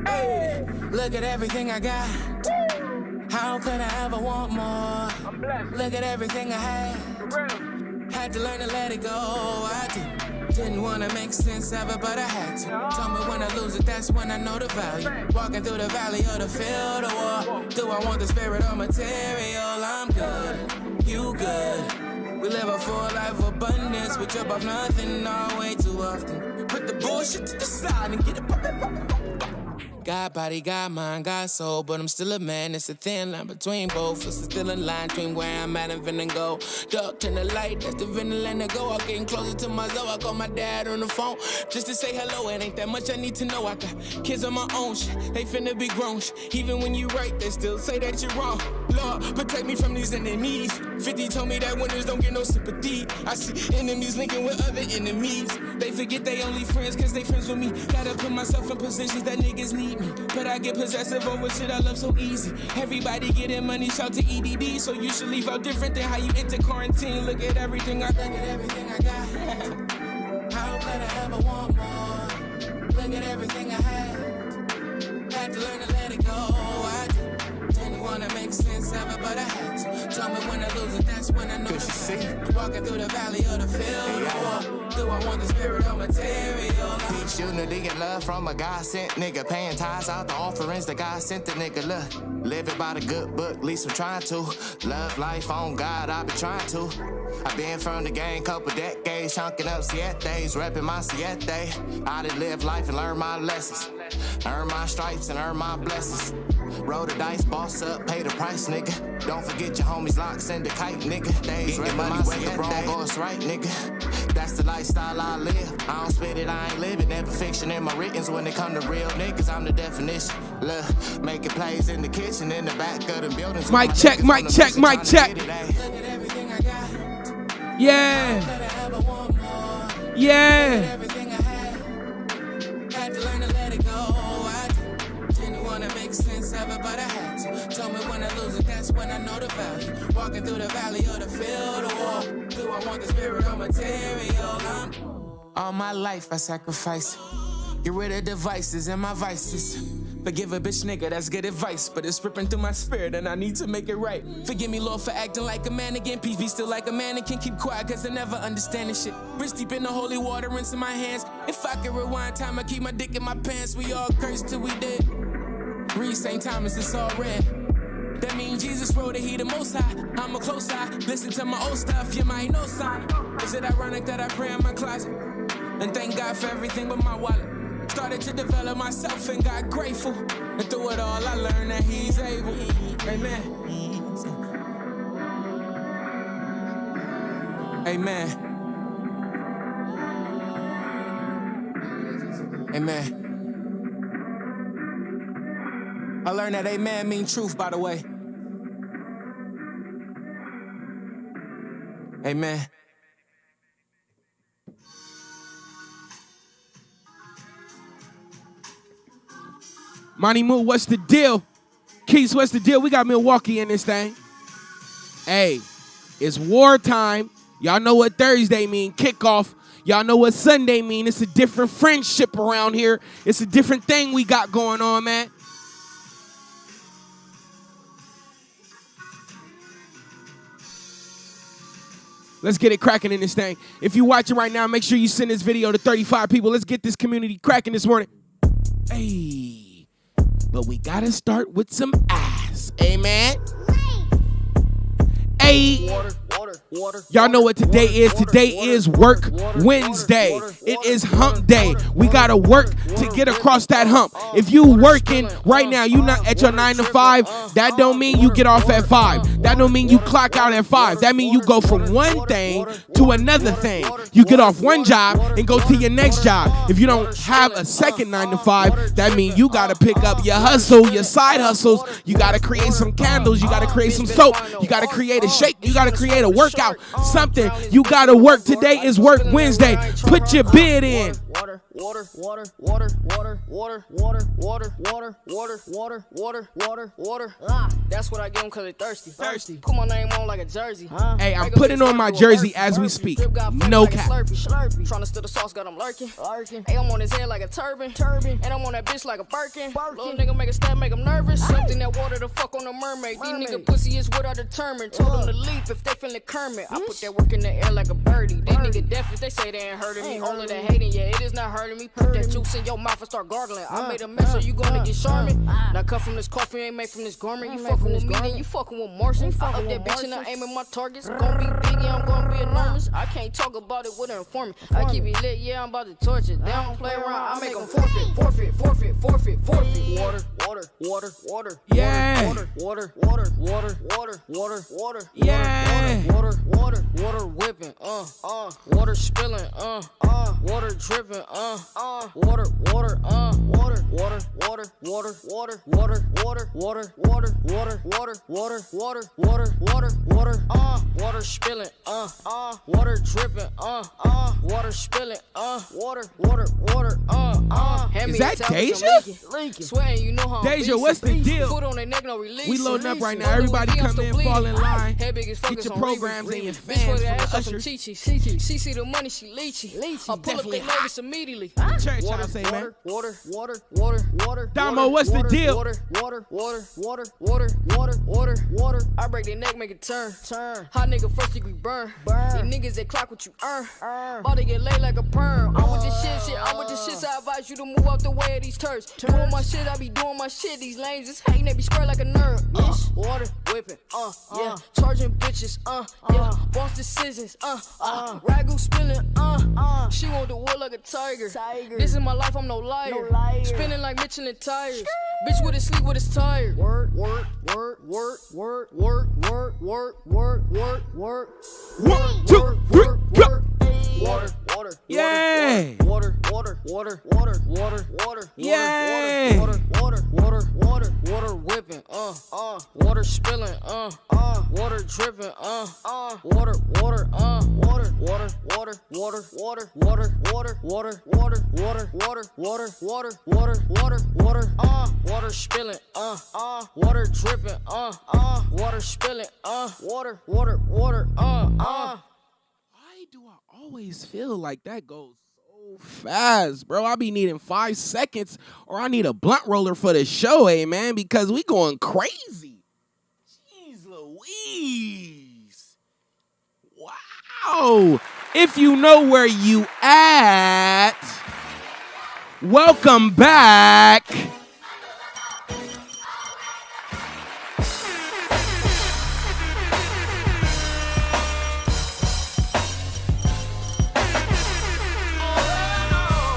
Hey, look at everything I got. How could I ever want more? Look at everything I had to learn to let it go. I didn't want to make sense of it, but I had to. Told me when I lose it, that's when I know the value. Walking through the valley of the field of war. Do I want the spirit or material? I'm good, you good. We live a full life of abundance. We trip off nothing all way too often. Put the bullshit to the side and get it poppin'. God body, God mind, God soul, but I'm still a man. It's a thin line between both. It's still a line between where I'm at and finna go. Dark turn the light, that's the vinyl and the go. I'm getting closer to my zone. I call my dad on the phone just to say hello. It ain't that much I need to know. I got kids on my own shit. They finna be grown shit. Even when you right, they still say that you're wrong. Lord, protect me from these enemies. 50 told me that winners don't get no sympathy. I see enemies linking with other enemies. They forget they only friends cause they friends with me. Gotta put myself in positions that niggas need me. But I get possessive over shit I love so easy. Everybody getting money, shout to EDD. So you should leave out different than how you enter quarantine. Look at everything I got. How could I ever want more? Look at everything I had. Had to learn to let it go. I didn't want to make sense of it, but I had to. Tell me when I lose it, that's when I know the value. Walking through the valley of the field. Do I want the spirit or material? Big shooting to get love from a God sent nigga. Paying tithes out the offerings that God sent the nigga. Look, living by the good book, at least I'm trying to. Love life on God, I been trying to. I been from the game couple decades, chunking up sietes, repping my siete. I done live life and learn my lessons. Earn my stripes and earn my blessings. Roll the dice, boss up, pay the price, nigga. Don't forget your homies lock, send a kite, nigga. Days getting money when the wrong goes right, nigga. That's the lifestyle I live. I don't spit it, I ain't living. Never fiction in my writtens when it come to real niggas. I'm the definition. Look, making plays in the kitchen, in the back of the buildings. Mic check, mic check, mic check. Yeah. Yeah. Had to learn to let it go. I didn't want to make sense of it, but I had to. Told me when I lose it, that's when I know the value. Walking through the valley of the field of war. Do I want the spirit or material? All my life I sacrifice. Get rid of devices and my vices. Forgive a bitch nigga, that's good advice. But it's ripping through my spirit and I need to make it right. Forgive me, Lord, for acting like a man again. Peace be still like a mannequin. Keep quiet, cause I never understand this shit. Wrist deep in the holy water, rinsing my hands. If I could rewind time, I keep my dick in my pants. We all cursed till we dead. Read St. Thomas, it's all red. That means Jesus wrote it, he the most high. I'm a close eye, listen to my old stuff, you might know sign. Is it ironic that I pray in my closet? And thank God for everything but my wallet. Started to develop myself and got grateful. And through it all, I learned that he's able. Amen. Amen. Amen. I learned that amen means truth, by the way. Amen. Monty Moo, what's the deal? Keith, what's the deal? We got Milwaukee in this thing. Hey, it's wartime. Y'all know what Thursday mean, kickoff. Y'all know what Sunday mean. It's a different friendship around here. It's a different thing we got going on, man. Let's get it cracking in this thing. If you're watching right now, make sure you send this video to 35 people. Let's get this community cracking this morning. Hey, but we gotta start with some ass. Amen. Hey. Y'all know what today is. Today is Work Wednesday. It is hump day. We gotta work to get across that hump. If you working right now, you not at your 9 to 5, that don't mean you get off at 5. That don't mean you clock out at 5. That mean you go from one thing to another thing. You get off one job and go to your next job. If you don't have a second 9 to 5, that means you gotta pick up your hustle, your side hustles. You gotta create some candles. You gotta create some soap. You gotta create a shake. You gotta create a workout. Something. You gotta work. Today is Work Wednesday. Put your bid in. water, water, water, water, water, water, water, water, water, water, water, water, water. That's what I give them cause they thirsty. Thirsty. Put my name on like a jersey. Hey, I'm putting on my jersey as we speak. No cap. Slurpee. Trying to steal the sauce, got him lurking. Hey, I'm on his head like a turban. And I'm on that bitch like a Birkin. Little nigga make a step, make him nervous. Something that water the fuck on the mermaid. These nigga pussy is what I determined. Told them to leave if they feeling Kermit. I put that work in the air like a birdie. These nigga deaf if they say they ain't hurting me. All of that hating, yeah, it is not hurting me. Put that juice in your mouth and start gargling. I made a mess, so you gonna get charming. Now cut from this coffee, ain't made from this garment. You fucking with me, then you fucking with Martian. I up that bitch and I aim at my targets. Gonna be big, yeah, I'm gonna be enormous. I can't talk about it with an informant. I keep it lit, yeah, I'm about to torch it. They don't play around, I make them forfeit, forfeit, forfeit, forfeit, forfeit. Water, water, water, water. Yeah. Water, water, water, water, water, water, water. Yeah. Water, water, water whipping, water spilling, water dripping, water, water, water, water, water, water, water, water, water, water, water, water, water, water, water, water, water, water, water spilling, water dripping, water spilling, water, water, water, Is that Deja? Sweating, you know how Deja, what's the deal? Foot on their neck, no release. We loading up right now. Everybody come in, fall in line. Get your programs and your fans from the ushers. She see the money, she leechy. I pull up the notice immediately. Church, y'all say, man. Water, water, water, water. Damo, what's the deal? Water, water, water, water, water, water, water, water. I break their neck, make it turn. Hot nigga, first degree burn. These niggas, they clock what you earn. About to get laid like a perm. I'm with this shit, I'm with this shit, so I advise you to move out the way of these turds. Doing my shit, I be doing my shit. These lames just hating, they be square like a nerd. Water whipping, yeah. Charging bitches, yeah. Boss decisions, ragu spilling, She want the wood like a tiger. This is my life, I'm no liar. Spinning like Michelin tires. Bitch with it sleep with his tired. Work, work, work, work, work, work, work, work, work, work, work. 1, 2, 3, go. Water, water, Yeah. water, water, water, water, water, water, Yeah. water, water, water, water, water whipping, water spilling, water dripping, water, water, water, water, water, water, water, water, water, water, water, water, water, water, water, water, water, water spilling, water dripping, water spilling, water, water, water, Why do I always feel like that goes so fast, bro? I be needing 5 seconds or I need a blunt roller for the show, man, because we going crazy. Jeez Louise. Wow. If you know where you at, welcome back.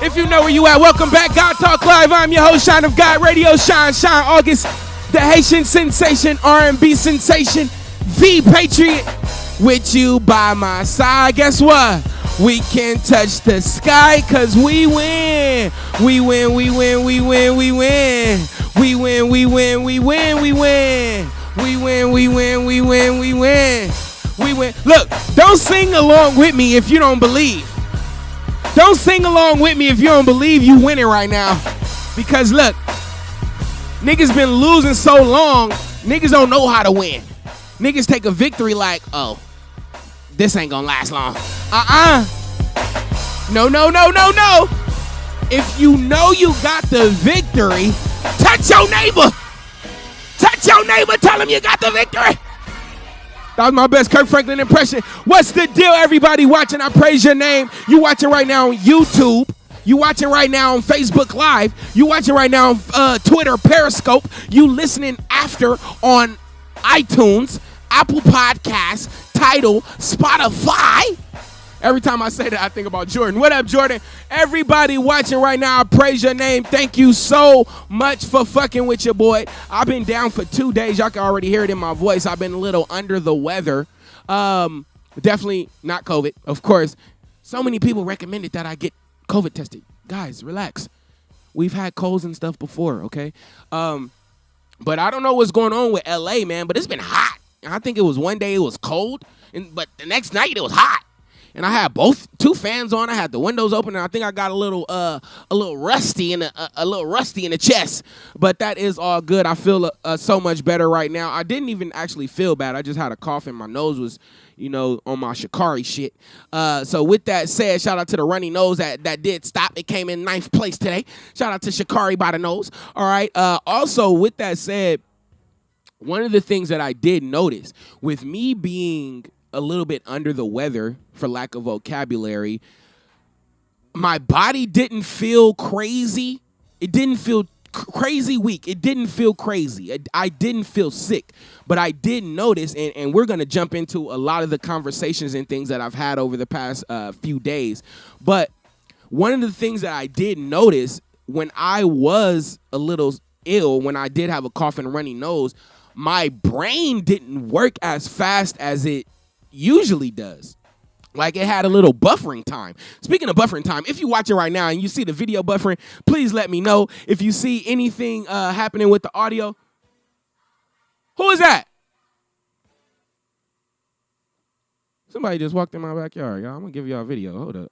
If you know where you at, welcome back. God Talk Live. I'm your host, Shine of God Radio. Shine August, the Haitian sensation, R&B sensation, the Patriot. With you by my side, guess what? We can touch the sky because we win. We win, we win, we win, we win. We win, we win, we win, we win. We win, we win, we win, we win. We win. Look, don't sing along with me if you don't believe. Don't sing along with me if you don't believe you winning right now. Because look, niggas been losing so long, niggas don't know how to win. Niggas take a victory like, oh, this ain't gonna last long. No, no, no, no, no. If you know you got the victory, touch your neighbor. Touch your neighbor, tell him you got the victory. That was my best Kirk Franklin impression. What's the deal, everybody watching? I praise your name. You watching right now on YouTube. You watching right now on Facebook Live. You watching right now on Twitter, Periscope. You listening after on iTunes, Apple Podcasts, Tidal, Spotify. Every time I say that, I think about Jordan. What up, Jordan? Everybody watching right now, I praise your name. Thank you so much for fucking with your boy. I've been down for 2 days. Y'all can already hear it in my voice. I've been a little under the weather. Definitely not COVID, of course. So many people recommended that I get COVID tested. Guys, relax. We've had colds and stuff before, okay? But I don't know what's going on with LA, man, but it's been hot. I think it was one day it was cold, but the next night it was hot. and I had two fans on. I had the windows open, and I think I got a little rusty in the chest. But that is all good. I feel so much better right now. I didn't even actually feel bad. I just had a cough, and my nose was, on my Shikari shit. So with that said, shout out to the runny nose that did stop. It came in 9th place today. Shout out to Shikari by the nose. All right. Also, with that said, one of the things that I did notice with me being a little bit under the weather, for lack of vocabulary, my body didn't feel crazy. It didn't feel crazy weak. It didn't feel crazy. I didn't feel sick, but I did notice, and we're going to jump into a lot of the conversations and things that I've had over the past few days. But one of the things that I did notice when I was a little ill, when I did have a cough and runny nose, my brain didn't work as fast as it usually does. Like, it had a little buffering time. Speaking of buffering time, if you watch it right now and you see the video buffering, please let me know. If you see anything happening with the audio. Who is that? Somebody just walked in my backyard, y'all. I'm going to give y'all a video. Hold up.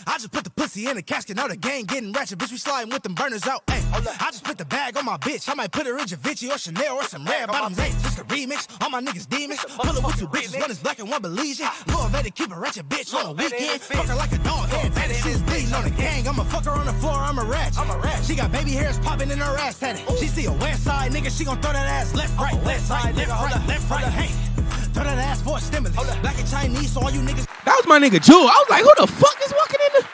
I just put the pussy in the casket, now the gang getting ratchet, bitch, we sliding with them burners out, ayy. I just put the bag on my bitch, I might put her in Givenchy or Chanel or some red bottoms, ayy. Just a remix, all my niggas demons, pull it with two bitches, one is black and one Belizean. Go ahead and keep a ratchet bitch on the weekend, fuck her like a dog, head tatted, shit's bleeding on the gang. I'ma fuck her on the floor, I'm a ratchet. She got baby hairs popping in her ass tatted. She see a west side nigga, she gon' throw that ass left, right, left, right, left, right, hey. Throw that ass for a stimulus, black and Chinese, so all you niggas. That was my nigga Jewel. I was like, who the fuck is walking in the...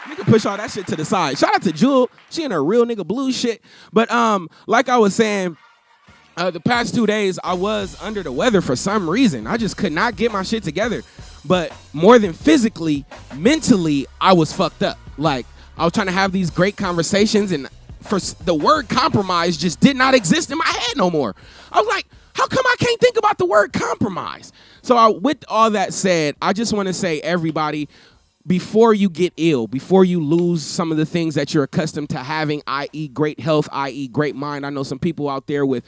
You can push all that shit to the side. Shout out to Jewel. She in her real nigga blue shit. But like I was saying, the past 2 days, I was under the weather for some reason. I just could not get my shit together. But more than physically, mentally, I was fucked up. Like, I was trying to have these great conversations, and the word compromise just did not exist in my head no more. I was like, how come I can't think about the word compromise? So with all that said, I just want to say, everybody, before you get ill, before you lose some of the things that you're accustomed to having, i.e. great health, i.e. great mind. I know some people out there with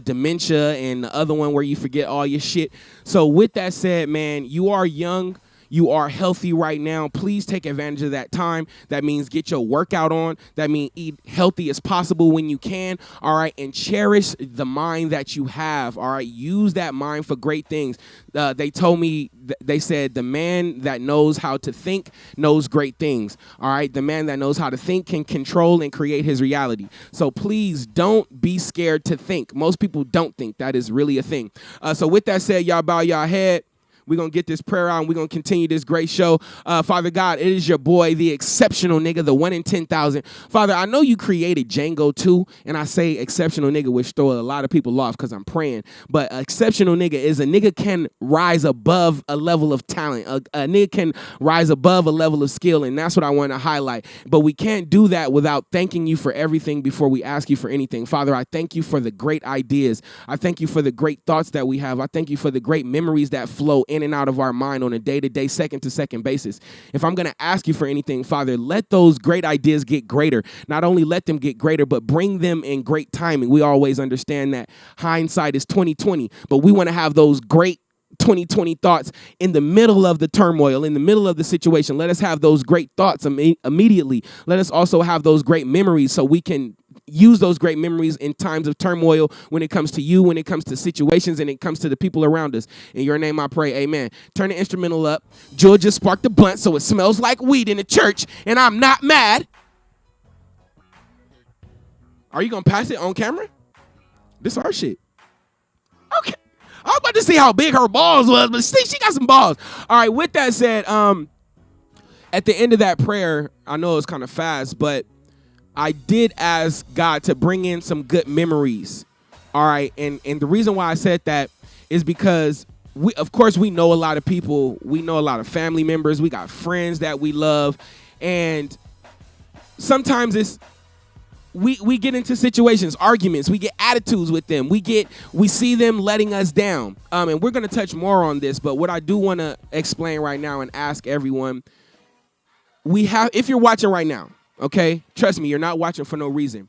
dementia and the other one where you forget all your shit. So with that said, man, you are young. You are healthy right now. Please take advantage of that time. That means get your workout on. That means eat healthy as possible when you can. All right. And cherish the mind that you have. All right. Use that mind for great things. They told me, they said, the man that knows how to think knows great things. All right. The man that knows how to think can control and create his reality. So please don't be scared to think. Most people don't think. That is really a thing. So with that said, y'all bow y'all head. We're going to get this prayer out, and we're going to continue this great show. Father God, it is your boy, the exceptional nigga, the 1 in 10,000. Father, I know you created Django too, and I say exceptional nigga, which throw a lot of people off because I'm praying. But exceptional nigga is a nigga can rise above a level of talent. A nigga can rise above a level of skill, and that's what I want to highlight. But we can't do that without thanking you for everything before we ask you for anything. Father, I thank you for the great ideas. I thank you for the great thoughts that we have. I thank you for the great memories that flow in and out of our mind on a day-to-day, second-to-second basis. If I'm going to ask you for anything, Father, let those great ideas get greater. Not only let them get greater, but bring them in great timing. We always understand that hindsight is 20/20, but we want to have those great 20/20 thoughts in the middle of the turmoil, in the middle of the situation. Let us have those great thoughts immediately. Let us also have those great memories so we can use those great memories in times of turmoil when it comes to you, when it comes to situations, and it comes to the people around us. In your name I pray, amen. Turn the instrumental up. George just sparked the blunt so it smells like weed in the church, and I'm not mad. Are you going to pass it on camera? This our shit. Okay. I was about to see how big her balls was, but see, she got some balls. All right, with that said, at the end of that prayer, I know it's kind of fast, but I did ask God to bring in some good memories. All right. And the reason why I said that is because of course, we know a lot of people. We know a lot of family members. We got friends that we love. And sometimes we get into situations, arguments. We get attitudes with them. We see them letting us down. And we're going to touch more on this. But what I do want to explain right now and ask everyone, if you're watching right now, okay, trust me, you're not watching for no reason.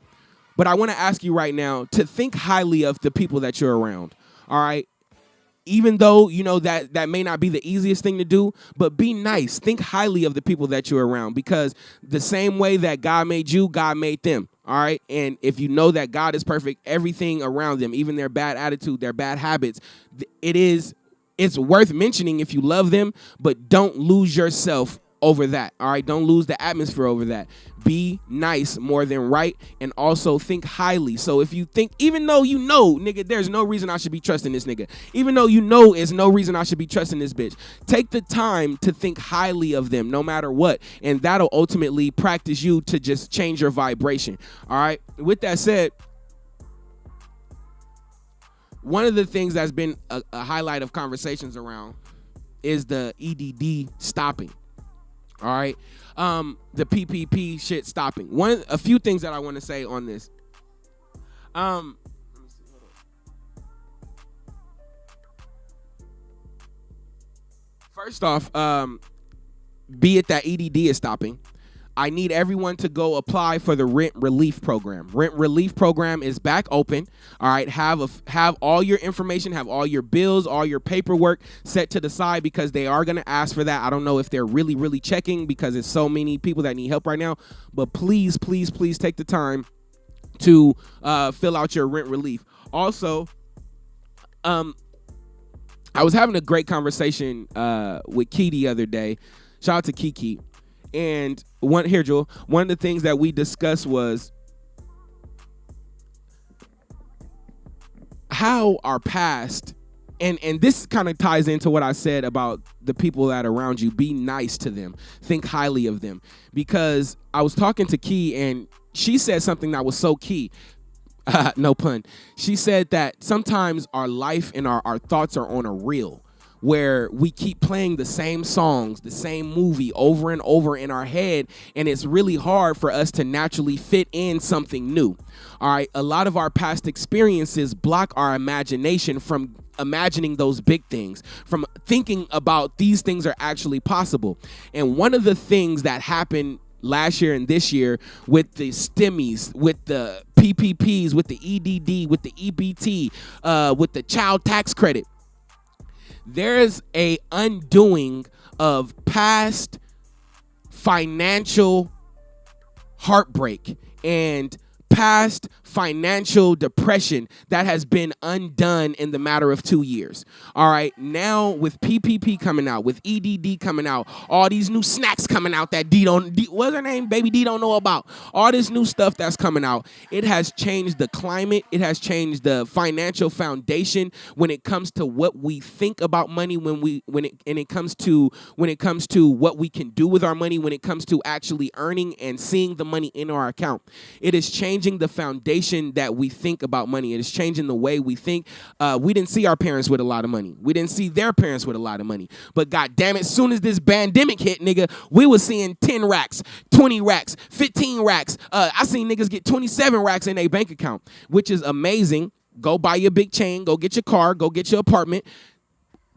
But I want to ask you right now to think highly of the people that you're around, all right? even though, you know, that may not be the easiest thing to do, but be nice. Think highly of the people that you're around, because the same way that God made you, God made them. All right. And if you know that God is perfect, everything around them, even their bad attitude, their bad habits, it's worth mentioning if you love them, but don't lose yourself over that. All right. Don't lose the atmosphere over that. Be nice more than right. And also think highly. So if you think, even though you know, nigga, there's no reason I should be trusting this nigga, even though you know there's no reason I should be trusting this bitch, take the time to think highly of them no matter what. And that'll ultimately practice you to just change your vibration. All right. With that said, one of the things that's been a highlight of conversations around is the EDD stopping. All right. The PPP shit stopping. A few things that I want to say on this. Let me see, hold on. First off, be it that EDD is stopping, I need everyone to go apply for the rent relief program. Rent relief program is back open. All right, have all your information, have all your bills, all your paperwork set to the side, because they are going to ask for that. I don't know if they're really checking, because there's so many people that need help right now. But please take the time to fill out your rent relief. Also, I was having a great conversation with Key the other day. Shout out to Kiki. And one of the things that we discussed was how our past, and this kind of ties into what I said about the people that are around you. Be nice to them. Think highly of them. Because I was talking to Key, and she said something that was so key. No pun. She said that sometimes our life and our thoughts are on a reel, where we keep playing the same songs, the same movie over and over in our head, and it's really hard for us to naturally fit in something new. All right, a lot of our past experiences block our imagination from imagining those big things, from thinking about these things are actually possible. And one of the things that happened last year and this year with the STEMIs, with the PPPs, with the EDD, with the EBT, with the child tax credit, there's a undoing of past financial heartbreak and past financial depression that has been undone in the matter of 2 years. All right. Now with PPP coming out, with EDD coming out, all these new snacks coming out that what's her name? Baby D don't know about. All this new stuff that's coming out. It has changed the climate. It has changed the financial foundation when it comes to what we think about money, when it comes to what we can do with our money, when it comes to actually earning and seeing the money in our account. It is changing the foundation that we think about money. It is changing the way we think. We didn't see our parents with a lot of money. We didn't see their parents with a lot of money. But God damn it, as soon as this pandemic hit, nigga, we was seeing 10 racks, 20 racks, 15 racks. I seen niggas get 27 racks in their bank account, which is amazing. Go buy your big chain, go get your car, go get your apartment.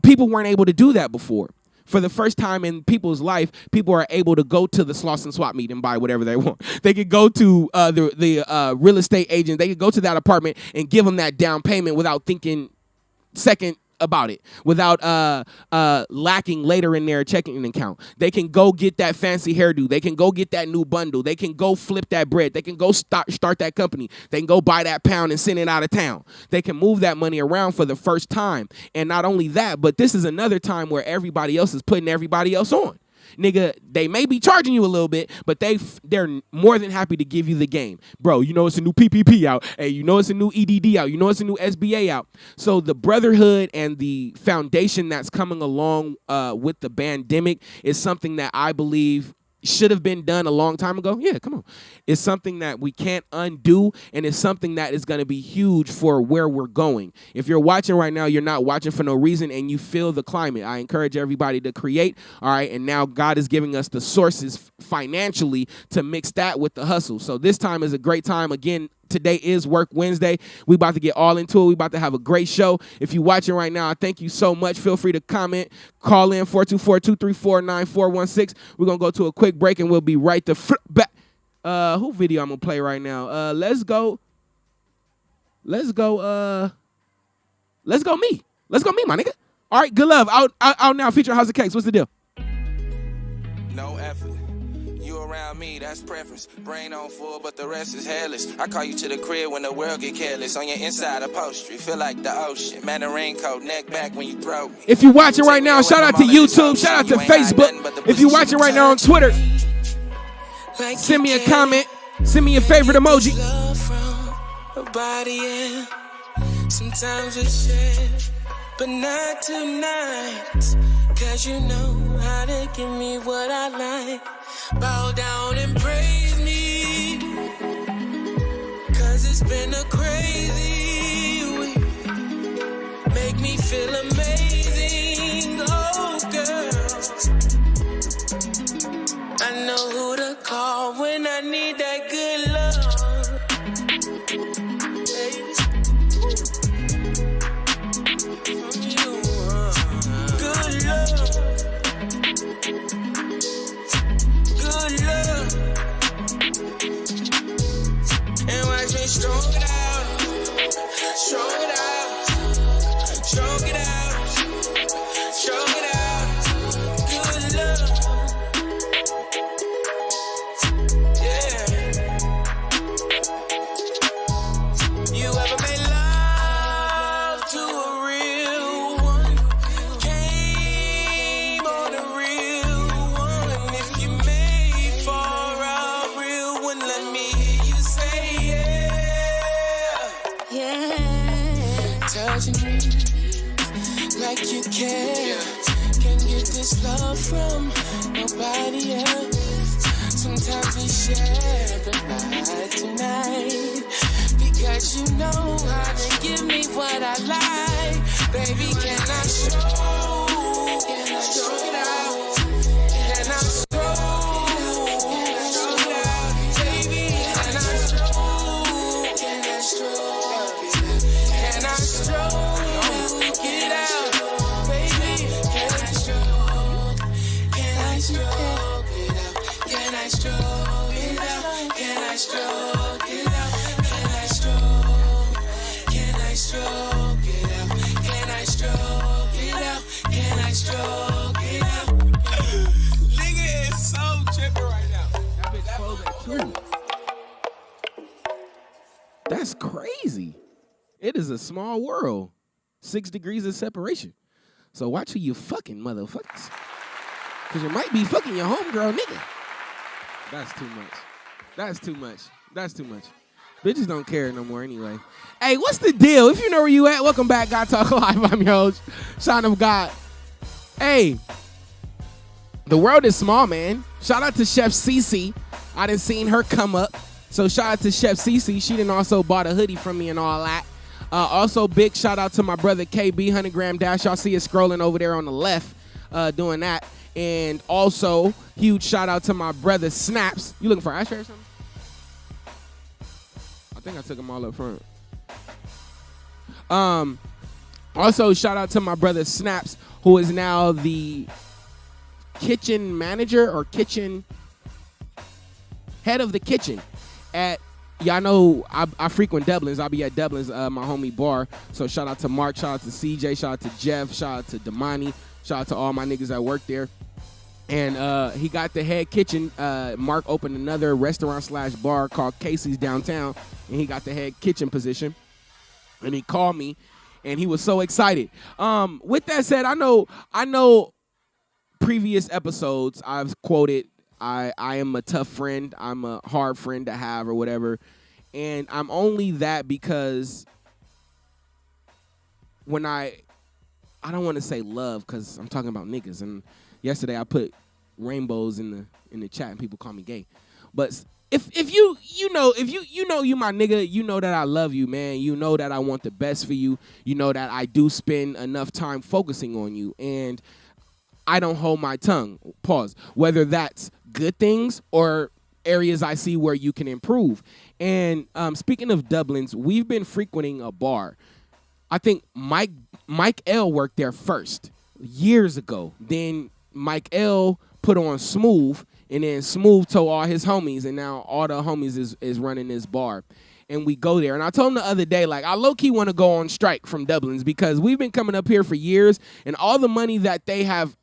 People weren't able to do that before. For the first time in people's life, people are able to go to the Slauson Swap meet and buy whatever they want. They could go to the real estate agent. They could go to that apartment and give them that down payment without thinking second about it, without lacking later in their checking account. They can go get that fancy hairdo. They can go get that new bundle. They can go flip that bread. They can go start that company. They can go buy that pound and send it out of town. They can move that money around for the first time. And not only that, but this is another time where everybody else is putting everybody else on. Nigga, they may be charging you a little bit, but they're more than happy to give you the game. Bro, you know it's a new PPP out. Hey, you know it's a new EDD out. You know it's a new SBA out. So the brotherhood and the foundation that's coming along with the pandemic is something that I believe should have been done a long time ago. Yeah, come on. It's something that we can't undo, and it's something that is going to be huge for where we're going. If you're watching right now, you're not watching for no reason, and you feel the climate. I encourage everybody to create, all right? And now God is giving us the sources financially to mix that with the hustle. So this time is a great time. Again, today is Work Wednesday. We about to get all into it. We about to have a great show. If you're watching right now, I thank you so much. Feel free to comment. Call in 424-234-9416. We're going to go to a quick break, and we'll be right back. Who video I'm going to play right now? Let's go me. Let's go meet my nigga. All right, good love. Out now featuring House of Cakes. What's the deal? No effort. You around me, that's preference. Brain on full, but the rest is hairless. I call you to the crib when the world get careless. On your inside upholstery, feel like the ocean. Man, the raincoat, neck back when you throw me. If you're watching right now, shout out to YouTube, shout out to Facebook. If you're watching right now on Twitter, send me a comment, send me your favorite emoji. Sometimes we share, but not tonight. Cause you know how to give me what I like. Bow down and praise me. Cause it's been a crazy week. Make me feel amazing, oh girl. I know who to call when I need that good love. Good love. And watch me stroke it out. Stroke it out. Stroke it out. Stroke it out. Good love. Yeah. You ever made love to a real one? Came on a real one. And if you made for a real one, let me hear you say yeah. Yeah. Touching me like you care. Can't get this love from nobody else. Sometimes we share, but not tonight. Because you know how to give me what I like. Baby, can I show? Can I show it out? Can I show? Can I show it out? Baby, can I show? Can I show? Can I show? Get out. Baby, can I show? Can I show? Get out. Can I show? Get out. Can I show? Get out. Can I stroke? Can I stroke it out? Can I stroke it out? Can I stroke it out? Nigga is so tripping right now. That bitch closed at 2. That's crazy. It is a small world. 6 degrees of separation. So watch who you fucking, motherfuckers. Because you might be fucking your homegirl nigga. That's too much. That's too much. That's too much. Bitches don't care no more anyway. Hey, what's the deal? If you know where you at, welcome back. God Talk Live. I'm your host, Son of God. Hey, the world is small, man. Shout out to Chef Cece. I done seen her come up. So shout out to Chef Cece. She done also bought a hoodie from me and all that. Also, big shout out to my brother KB, 100 Gram Dash. Y'all see it scrolling over there on the left doing that. And also, huge shout out to my brother Snaps. You looking for an ashtray or something? I think I took them all up front. Also, shout out to my brother Snaps, who is now the kitchen manager or kitchen head of the kitchen at, y'all know I frequent Dublin's. I'll be at Dublin's, my homie bar. So shout out to Mark, shout out to CJ, shout out to Jeff, shout out to Damani, shout out to all my niggas that work there. And he got the head kitchen. Mark opened another restaurant/bar called Casey's downtown, and he got the head kitchen position. And he called me, and he was so excited. With that said, I know previous episodes I've quoted, I am a tough friend, I'm a hard friend to have or whatever. And I'm only that because when I don't want to say love because I'm talking about niggas. And yesterday I put rainbows in the chat and people call me gay. But if you know you my nigga, you know that I love you, man. You know that I want the best for you. You know that I do spend enough time focusing on you, and I don't hold my tongue. Pause. Whether that's good things or areas I see where you can improve. And speaking of Dublin's, we've been frequenting a bar. I think Mike L worked there first years ago. Then Mike L put on Smooth, And then Smooth told all his homies, and now all the homies is running this bar. And we go there. And I told him the other day, like, I low-key want to go on strike from Dublin's because we've been coming up here for years, and all the money that they have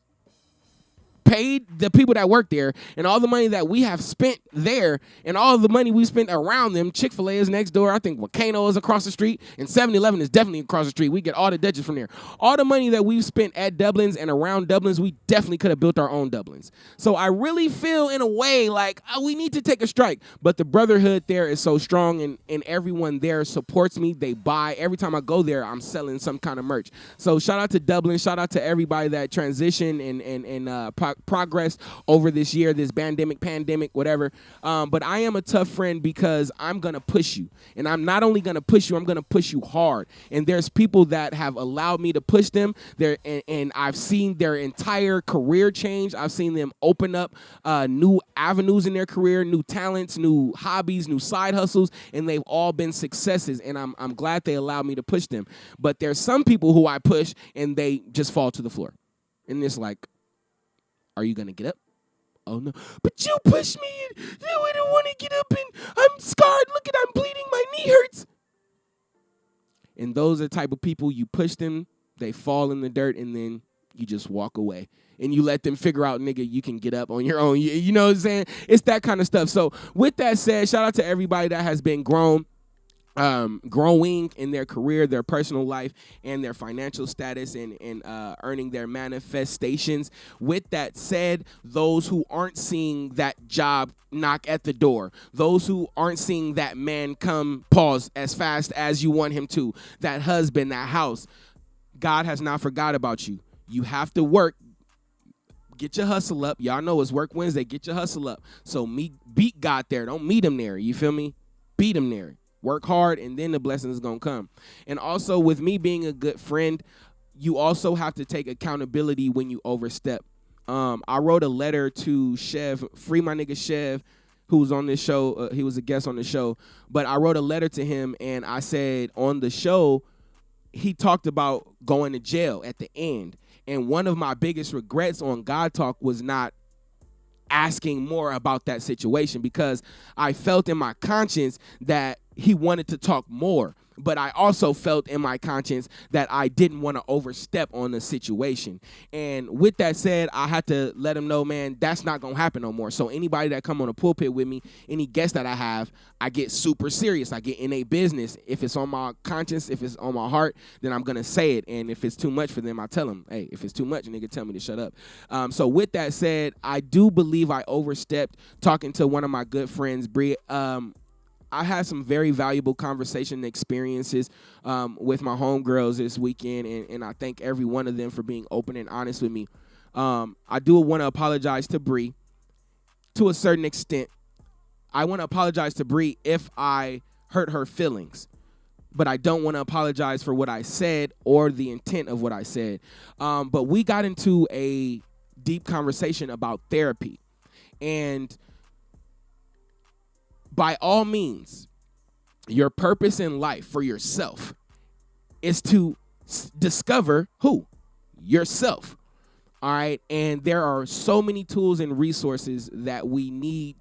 paid the people that work there, and all the money that we have spent there, and all the money we spent around them. Chick-fil-A is next door. I think Volcano is across the street, and 7-Eleven is definitely across the street. We get all the Dutchess from there. All the money that we've spent at Dublin's and around Dublin's, we definitely could have built our own Dublin's. So I really feel in a way like we need to take a strike. But the brotherhood there is so strong, and everyone there supports me. They buy. Every time I go there, I'm selling some kind of merch. So shout out to Dublin. Shout out to everybody that transitioned and progress over this year, this pandemic, whatever. But I am a tough friend because I'm going to push you. And I'm not only going to push you, I'm going to push you hard. And there's people that have allowed me to push them there, and I've seen their entire career change. I've seen them open up new avenues in their career, new talents, new hobbies, new side hustles, and they've all been successes. And I'm glad they allowed me to push them. But there's some people who I push and they just fall to the floor. And it's like, are you going to get up? Oh, no. But you pushed me. And I don't want to get up, and I'm scarred. Look at, I'm bleeding. My knee hurts. And those are the type of people, you push them, they fall in the dirt, and then you just walk away. And you let them figure out, nigga, you can get up on your own. You know what I'm saying? It's that kind of stuff. So with that said, shout out to everybody that has been growing in their career, their personal life, and their financial status, and earning their manifestations. With that said, those who aren't seeing that job knock at the door, those who aren't seeing that man come, pause, as fast as you want him to, that husband, that house, God has not forgot about you. You have to work. Get your hustle up. Y'all know it's Work Wednesday. Get your hustle up. So beat God there. Don't meet him there. You feel me? Beat him there. Work hard, and then the blessings is going to come. And also, with me being a good friend, you also have to take accountability when you overstep. I wrote a letter to Chev, free my nigga Chev, who was on this show. He was a guest on the show. But I wrote a letter to him, and I said on the show, he talked about going to jail at the end. And one of my biggest regrets on God Talk was not asking more about that situation, because I felt in my conscience that he wanted to talk more. But I also felt in my conscience that I didn't want to overstep on the situation. And with that said, I had to let him know, man, that's not going to happen no more. So anybody that come on the pulpit with me, any guest that I have, I get super serious. I get in a business. If it's on my conscience, if it's on my heart, then I'm going to say it. And if it's too much for them, I tell them, hey, if it's too much, nigga, tell me to shut up. So with that said, I do believe I overstepped talking to one of my good friends, Bree. I had some very valuable conversation experiences with my homegirls this weekend, and I thank every one of them for being open and honest with me. I do want to apologize to Bree to a certain extent. I want to apologize to Bree if I hurt her feelings, but I don't want to apologize for what I said or the intent of what I said. But we got into a deep conversation about therapy, and by all means, your purpose in life for yourself is to discover who? Yourself. All right. And there are so many tools and resources that we need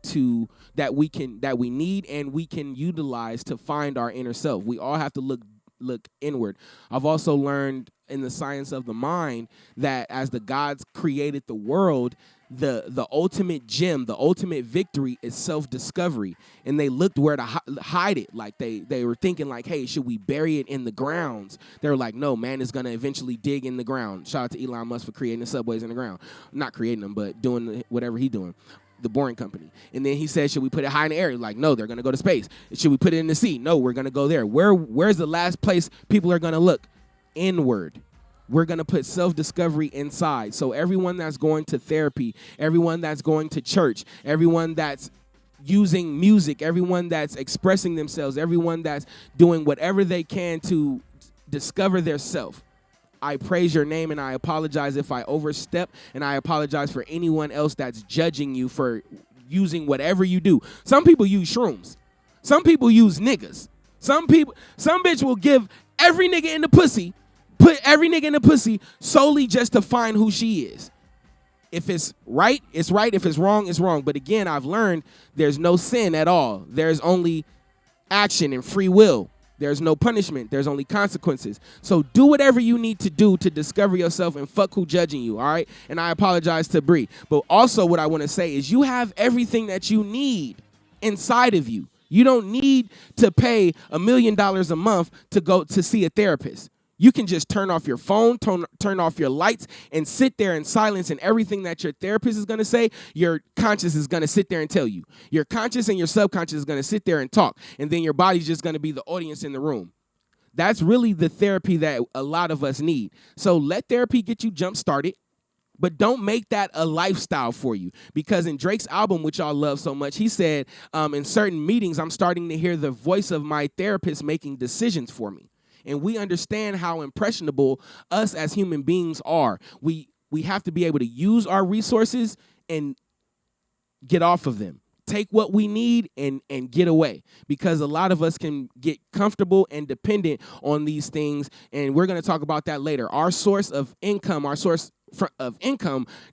that we need and we can utilize to find our inner self. We all have to look inward. I've also learned in the science of the mind that as the gods created the world, the ultimate gem, the ultimate victory is self-discovery. And they looked where to hide it. Like they were thinking like, hey, should we bury it in the grounds? They were like, no, man is going to eventually dig in the ground. Shout out to Elon Musk for creating the subways in the ground. Not creating them, but doing whatever he's doing. The Boring Company. And then he said, should we put it high in the air? Like, no, they're going to go to space. Should we put it in the sea? No, we're going to go there. Where's the last place people are going to look? Inward. We're going to put self-discovery inside. So everyone that's going to therapy, everyone that's going to church, everyone that's using music, everyone that's expressing themselves, everyone that's doing whatever they can to discover their self, I praise your name, and I apologize if I overstep, and I apologize for anyone else that's judging you for using whatever you do. Some people use shrooms. Some people use niggas. Some bitch will give every nigga in the pussy, put every nigga in the pussy solely just to find who she is. If it's right, it's right. If it's wrong, it's wrong. But again, I've learned there's no sin at all. There's only action and free will. There's no punishment. There's only consequences. So do whatever you need to do to discover yourself and fuck who judging you, all right? And I apologize to Bree. But also what I want to say is you have everything that you need inside of you. You don't need to pay $1 million a month to go to see a therapist. You can just turn off your phone, turn off your lights, and sit there in silence, and everything that your therapist is going to say, your conscious is going to sit there and tell you. Your conscious and your subconscious is going to sit there and talk, and then your body's just going to be the audience in the room. That's really the therapy that a lot of us need. So let therapy get you jump-started, but don't make that a lifestyle for you. Because in Drake's album, which y'all love so much, he said, in certain meetings, I'm starting to hear the voice of my therapist making decisions for me. And we understand how impressionable us as human beings are. We have to be able to use our resources and get off of them. Take what we need and get away. Because a lot of us can get comfortable and dependent on these things. And we're going to talk about that later. Our source of income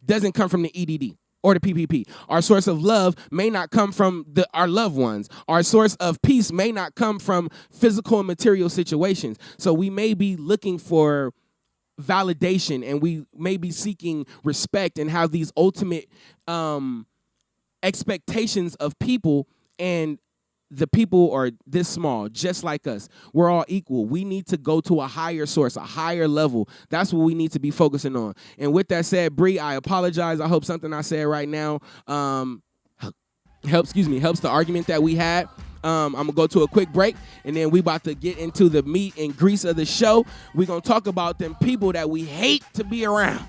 doesn't come from the EDD or the PPP. Our source of love may not come from our loved ones. Our source of peace may not come from physical and material situations. So we may be looking for validation, and we may be seeking respect and have these ultimate expectations of people, and the people are this small, just like us. We're all equal. We need to go to a higher source, a higher level. That's what we need to be focusing on. And with that said, Bree, I apologize. I hope something I said right now helps the argument that we had. I'm going to go to a quick break, and then we about to get into the meat and grease of the show. We're going to talk about them people that we hate to be around.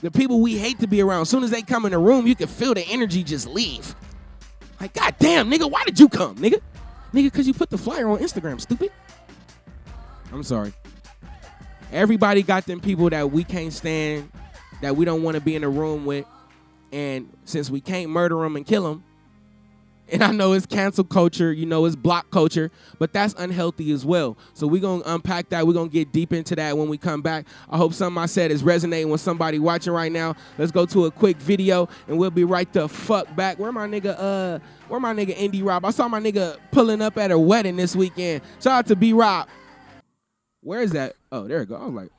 The people we hate to be around. As soon as they come in the room, you can feel the energy just leave. Like, God damn, nigga, why did you come, nigga? Nigga, because you put the flyer on Instagram, stupid. I'm sorry. Everybody got them people that we can't stand, that we don't want to be in a room with. And since we can't murder them and kill them, and I know it's cancel culture, it's block culture, but that's unhealthy as well. So we're going to unpack that. We're going to get deep into that when we come back. I hope something I said is resonating with somebody watching right now. Let's go to a quick video, and we'll be right the fuck back. Where my nigga Indy Rob? I saw my nigga pulling up at a wedding this weekend. Shout out to B Rob. Where is that? Oh, there it go. I was like,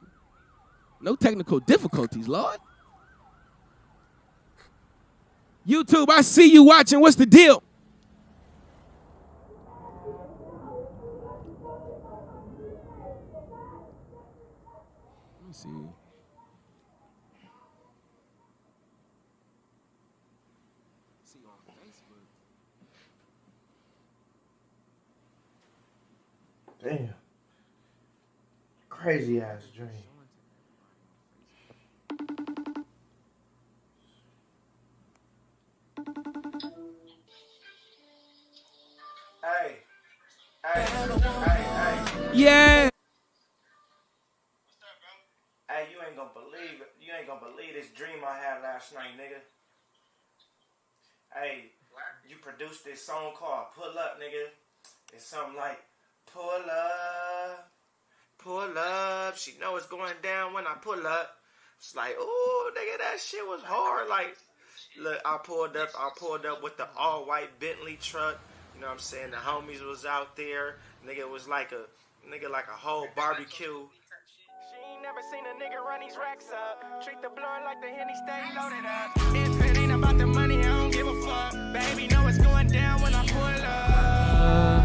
no technical difficulties, Lord. YouTube, I see you watching. What's the deal? See. See on Facebook. Damn. Crazy ass dream. Hey. Yeah. Hey, you ain't gonna believe it. You ain't gonna believe this dream I had last night, nigga. Hey, you produced this song called Pull Up, nigga. It's something like, pull up. She know it's going down when I pull up. It's like, ooh, nigga, that shit was hard. Like, look, I pulled up with the all-white Bentley truck. You know what I'm saying? The homies was out there. Nigga was like a whole barbecue. Never seen a nigga run these racks up. Treat the blood like the Henny stay loaded up. If it ain't about the money, I don't give a fuck. Baby, know it's going down when I pull up.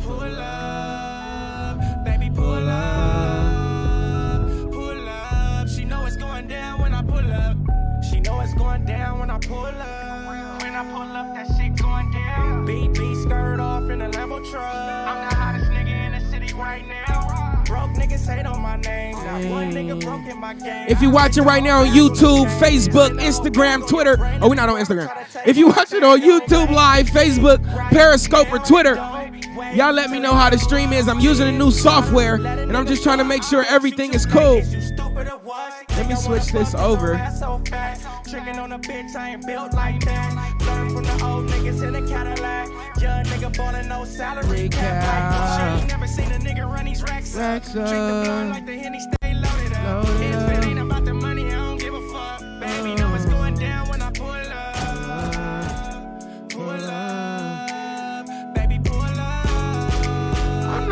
Pull up. Baby, pull up. Pull up. She know it's going down when I pull up. She know it's going down when I pull up. When I pull up, that shit going down. BB skirt off in a Lambo truck. I'm the hottest nigga in the city right now. Broke niggas hate on my name. Not one nigga broke in my game. If you're watching right now on YouTube, Facebook, Instagram, Twitter. Oh, we're not on Instagram. If you're watching on YouTube Live, Facebook, Periscope, or Twitter, y'all let me know how the stream is. I'm using a new software, and I'm just trying to make sure everything is cool. Let me switch this over. Tricking on a bitch, I ain't built like that. Learn from the old niggas in the Cadillac. Young nigga ballin' no salary cap. She ain't never seen a nigga run these racks up. Treat the blood like the Henny stay loaded up. If it ain't about the money, I don't give a fuck. Baby, know it's going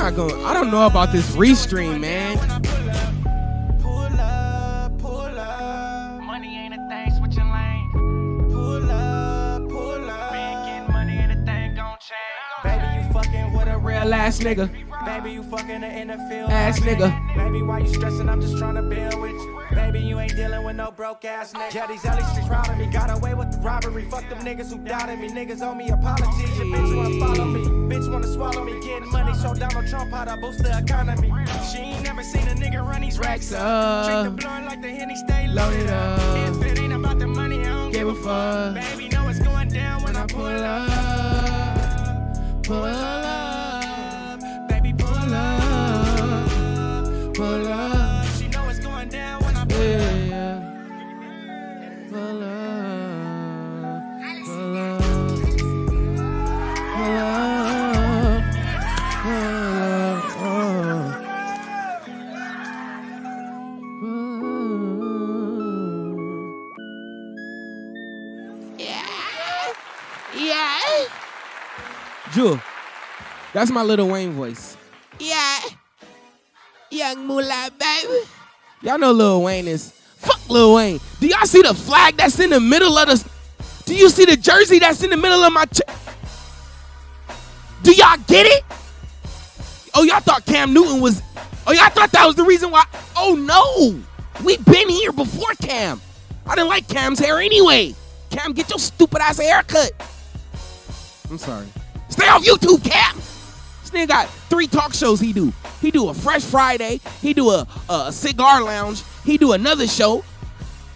not going. I don't know about this restream, man. Pull up, pull up. Money ain't a thing, switching lane. Pull up, pull up. Man, getting money ain't a thing, gon' change. Baby, you fucking with a real Ass nigga. Baby, you fucking in the field. Ass nigga. Baby, why you stressing? I'm just trying to build with you. Baby, you ain't dealing with no broke ass nigga. Yeah, these LA streets robbing me. Got away with the robbery. Fuck them niggas who doubted me. Niggas owe me apologies. Your bitch wanna follow me. Bitch wanna swallow me. Getting money, so Donald Trump how to boost the economy. She ain't never seen a nigga run these racks up. Drink the blunt like the Henny, stay loaded up. If it ain't about the money, I don't give a fuck. Baby, know it's going down when I pull up. Pull up. Baby, pull up. Pull up. She know it's going down when I pull up. Pull up. Pull up. Pull up. Yeah. Jewel, that's my Lil Wayne voice. Yeah. Young Moolah, baby. Y'all know Lil Wayne is. Fuck Lil Wayne. Do y'all see the flag that's in the middle of the... Do you see the jersey that's in the middle of my... Do y'all get it? Oh, y'all thought Cam Newton was... Oh, y'all thought that was the reason why... Oh, no. We've been here before Cam. I didn't like Cam's hair anyway. Cam, get your stupid ass haircut. I'm sorry. Stay off YouTube, Cam. This nigga got 3 talk shows he do. He do a Fresh Friday. He do a cigar lounge. He do another show.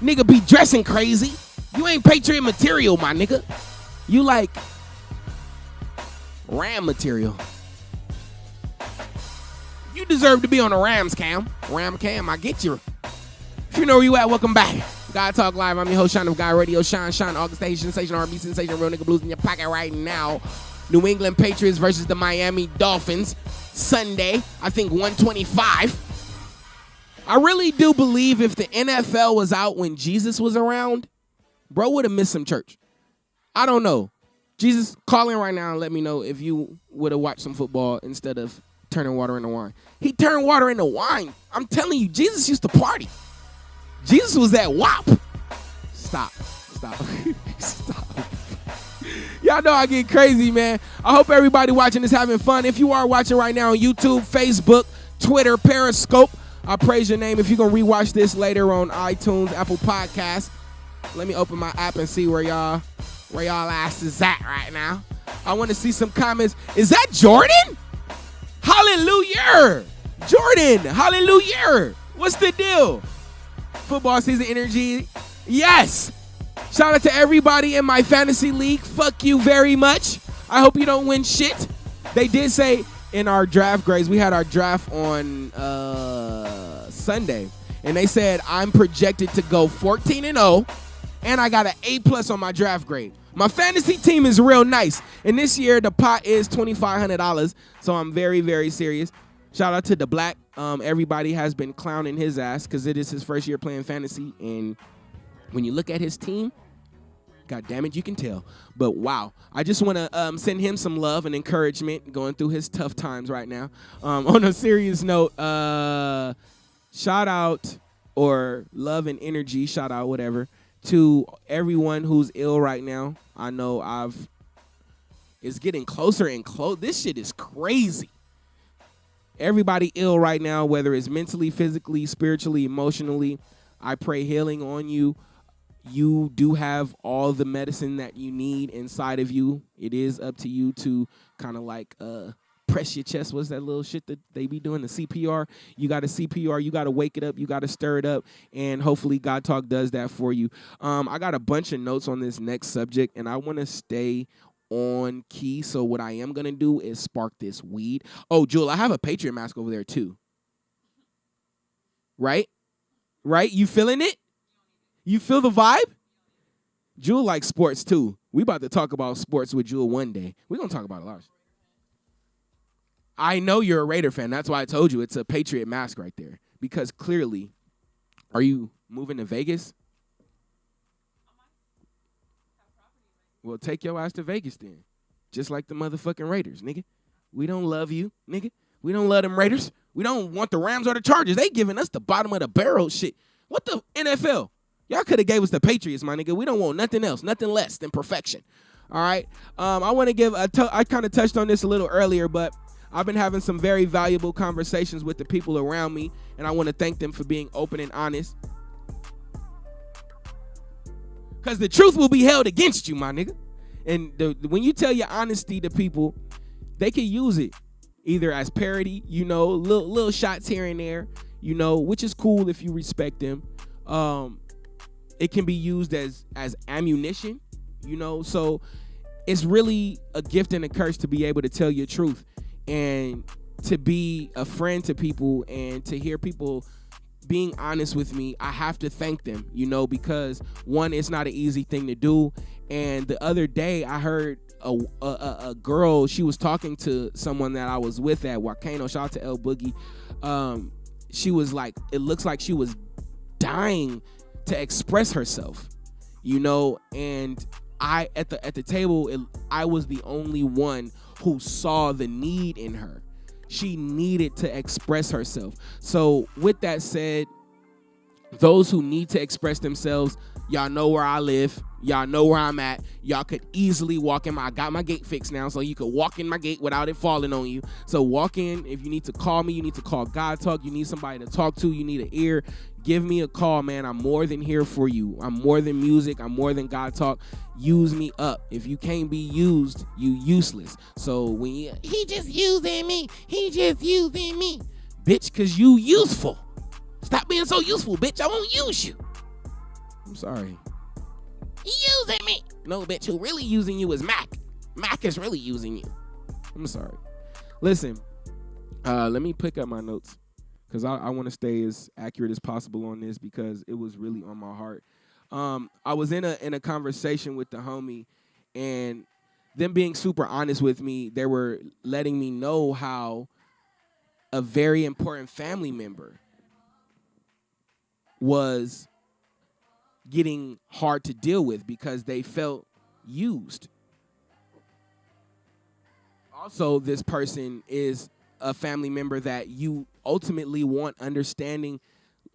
Nigga be dressing crazy. You ain't Patriot material, my nigga. You like Ram material. You deserve to be on the Rams, Cam. Ram Cam, I get you. If you know where you at, welcome back. God Talk Live. I'm your host, Shine of God Radio. Shine, August Station, Sensation, R&B, Sensation, Real Nigga Blues in your pocket right now. New England Patriots versus the Miami Dolphins. Sunday, I think 125. I really do believe if the NFL was out when Jesus was around, bro would have missed some church. I don't know. Jesus, call in right now and let me know if you would have watched some football instead of turning water into wine. He turned water into wine. I'm telling you, Jesus used to party. Jesus was at WAP. Stop. Stop. Y'all know I get crazy, man. I hope everybody watching is having fun. If you are watching right now on YouTube, Facebook, Twitter, Periscope, I praise your name. If you're going to rewatch this later on iTunes, Apple Podcasts, let me open my app and see where y'all asses at right now. I want to see some comments. Is that Jordan? Hallelujah. Jordan, hallelujah. What's the deal? Football season energy. Yes. Shout out to everybody in my fantasy league. Fuck you very much. I hope you don't win shit. They did say in our draft grades, we had our draft on Sunday, and they said I'm projected to go 14-0, and I got an A+ on my draft grade. My fantasy team is real nice, and this year the pot is $2,500, so I'm very, very serious. Shout out to the Black. Everybody has been clowning his ass because it is his first year playing fantasy, and when you look at his team, God damn it, you can tell. But wow, I just want to send him some love and encouragement going through his tough times right now. On a serious note, shout out or love and energy, shout out, whatever, to everyone who's ill right now. I know it's getting closer and closer. This shit is crazy. Everybody ill right now, whether it's mentally, physically, spiritually, emotionally. I pray healing on you. You do have all the medicine that you need inside of you. It is up to you to kind of like press your chest. What's that little shit that they be doing, the CPR? You got to CPR. You got to wake it up. You got to stir it up. And hopefully God Talk does that for you. I got a bunch of notes on this next subject, and I want to stay on key. So what I am going to do is spark this weed. Oh, Jewel, I have a Patriot mask over there too. Right? You feeling it? You feel the vibe? Jewel likes sports too. We about to talk about sports with Jewel one day. We're going to talk about a lot. I know you're a Raider fan. That's why I told you it's a Patriot mask right there. Because clearly, are you moving to Vegas? Well, take your ass to Vegas then. Just like the motherfucking Raiders, nigga. We don't love you, nigga. We don't love them Raiders. We don't want the Rams or the Chargers. They giving us the bottom of the barrel shit. What the NFL? Y'all could have gave us the Patriots, my nigga. We don't want nothing else, nothing less than perfection. All right. I want to give I kind of touched on this a little earlier, but I've been having some very valuable conversations with the people around me, and I want to thank them for being open and honest. Because the truth will be held against you, my nigga. And when you tell your honesty to people, they can use it either as parody, little shots here and there, which is cool if you respect them. It can be used as ammunition, so it's really a gift and a curse to be able to tell your truth and to be a friend to people and to hear people being honest with me. I have to thank them, because one, it's not an easy thing to do. And the other day I heard a girl, she was talking to someone that I was with at Wakano, shout out to El Boogie. She was like, it looks like she was dying to express herself, and I at the table, I was the only one who saw the need in her. She needed to express herself. So with that said, those who need to express themselves, y'all know where I live. Y'all know where I'm at. Y'all could easily walk in. I got my gate fixed now, so you could walk in my gate without it falling on you. So walk in. If you need to call me, you need to call God Talk. You need somebody to talk to. You need an ear. Give me a call, man. I'm more than here for you. I'm more than music. I'm more than God Talk. Use me up. If you can't be used, you useless. So when he just using me. He just using me. Bitch, because you useful. Stop being so useful, bitch. I won't use you. I'm sorry. Using me. No, bitch, who really using you is Mac. Mac is really using you. I'm sorry. Listen, let me pick up my notes because I want to stay as accurate as possible on this because it was really on my heart. I was in a conversation with the homie, and them being super honest with me, they were letting me know how a very important family member was getting hard to deal with because they felt used. Also, this person is a family member that you ultimately want understanding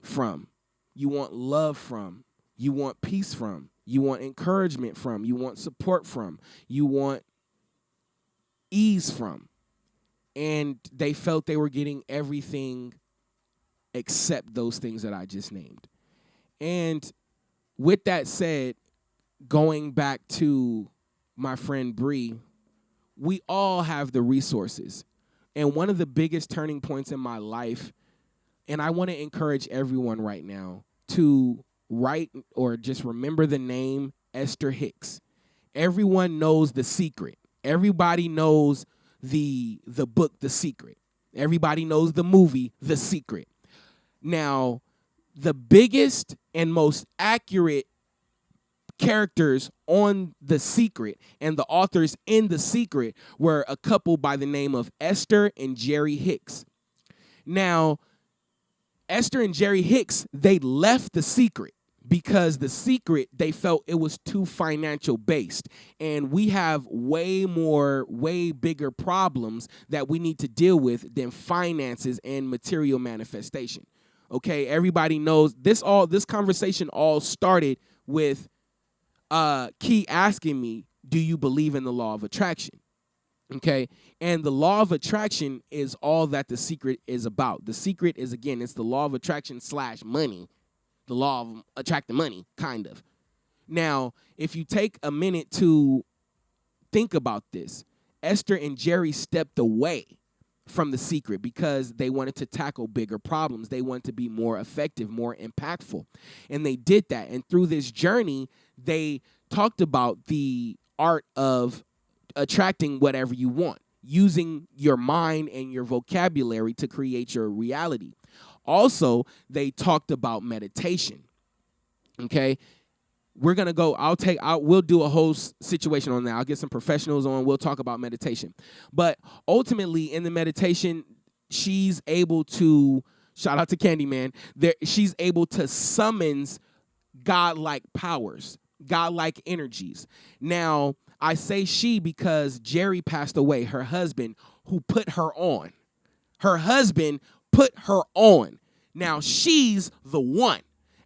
from, you want love from, you want peace from, you want encouragement from, you want support from, you want ease from. And they felt they were getting everything except those things that I just named. And with that said, going back to my friend Bree, we all have the resources. And one of the biggest turning points in my life, and I want to encourage everyone right now to write or just remember the name Esther Hicks. Everyone knows The Secret. Everybody knows the book The Secret. Everybody knows the movie The Secret. Now, the biggest and most accurate characters on The Secret and the authors in The Secret were a couple by the name of Esther and Jerry Hicks. Now, Esther and Jerry Hicks, they left The Secret because The Secret, they felt it was too financial based. And we have way bigger problems that we need to deal with than finances and material manifestation. Okay, everybody knows this conversation all started with Key asking me, do you believe in the law of attraction? Okay, and the law of attraction is all that The Secret is about. The Secret is, again, it's the law of attraction / money, the law of attracting money, kind of. Now, if you take a minute to think about this, Esther and Jerry stepped away from The Secret because they wanted to tackle bigger problems. They wanted to be more effective, more impactful. And they did that. And through this journey, they talked about the art of attracting whatever you want, using your mind and your vocabulary to create your reality. Also, they talked about meditation. Okay? We're going to go, we'll do a whole situation on that. I'll get some professionals on. We'll talk about meditation. But ultimately, in the meditation, she's able to, shout out to Candyman, she's able to summons godlike powers, godlike energies. Now, I say she because Jerry passed away, her husband, who put her on. Her husband put her on. Now she's the one.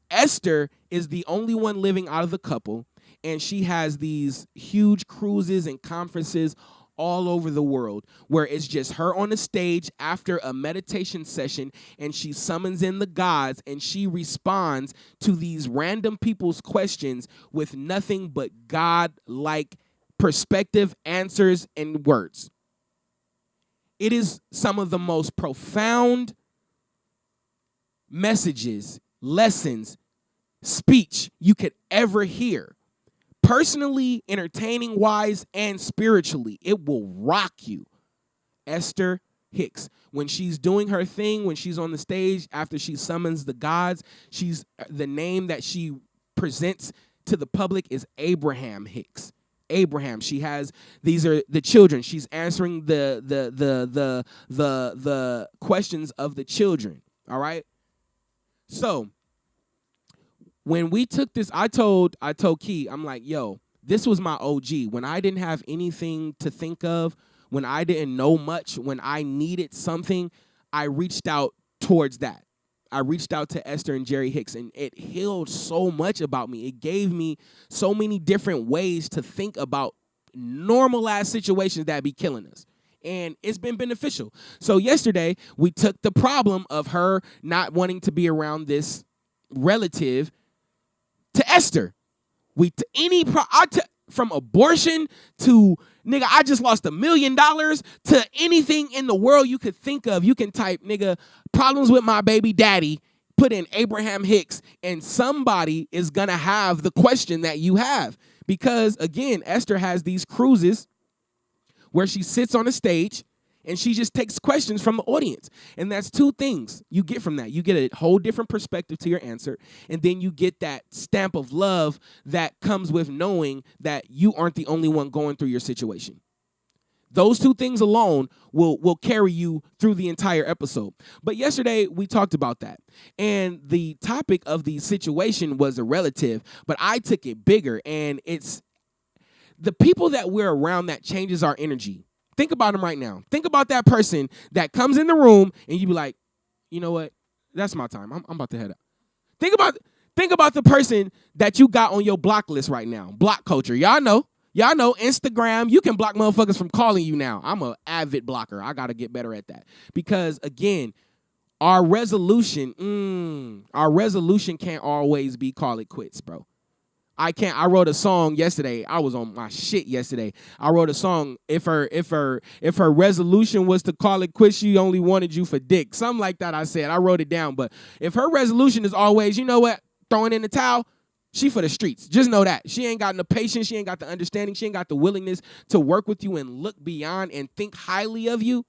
Esther is the only one living out of the couple, and she has these huge cruises and conferences all over the world where it's just her on the stage after a meditation session, and she summons in the gods and she responds to these random people's questions with nothing but God-like perspective, answers, and words. It is some of the most profound messages, lessons, speech you could ever hear. Personally, entertaining wise, and spiritually, it will rock you. Esther Hicks, when she's doing her thing, when she's on the stage, after she summons the gods, the name that she presents to the public is Abraham Hicks. Abraham. She has, these are the children. She's answering the questions of the children. All right. So when we took this, I told Key, I'm like, yo, this was my OG. When I didn't have anything to think of, when I didn't know much, when I needed something, I reached out towards that. I reached out to Esther and Jerry Hicks, and it healed so much about me. It gave me so many different ways to think about normal-ass situations that be killing us. And it's been beneficial. So yesterday, we took the problem of her not wanting to be around this relative to Esther. From abortion to, nigga, I just lost $1 million, to anything in the world you could think of. You can type, nigga, problems with my baby daddy, put in Abraham Hicks, and somebody is going to have the question that you have. Because, again, Esther has these cruises where she sits on a stage and she just takes questions from the audience. And that's two things you get from that. You get a whole different perspective to your answer, and then you get that stamp of love that comes with knowing that you aren't the only one going through your situation. Those two things alone will carry you through the entire episode. But yesterday, we talked about that. And the topic of the situation was a relative, but I took it bigger, and it's the people that we're around that changes our energy. Think about them right now. Think about that person that comes in the room and you be like, you know what? That's my time. I'm about to head up. Think about the person that you got on your block list right now. Block culture. Y'all know Instagram. You can block motherfuckers from calling you now. I'm an avid blocker. I got to get better at that. Because, again, our resolution can't always be call it quits, bro. I wrote a song yesterday. I was on my shit yesterday. I wrote a song. If her resolution was to call it quits, she only wanted you for dick. Something like that I said. I wrote it down. But if her resolution is always, you know what, throwing in the towel, she for the streets. Just know that. She ain't got the patience. She ain't got the understanding. She ain't got the willingness to work with you and look beyond and think highly of you.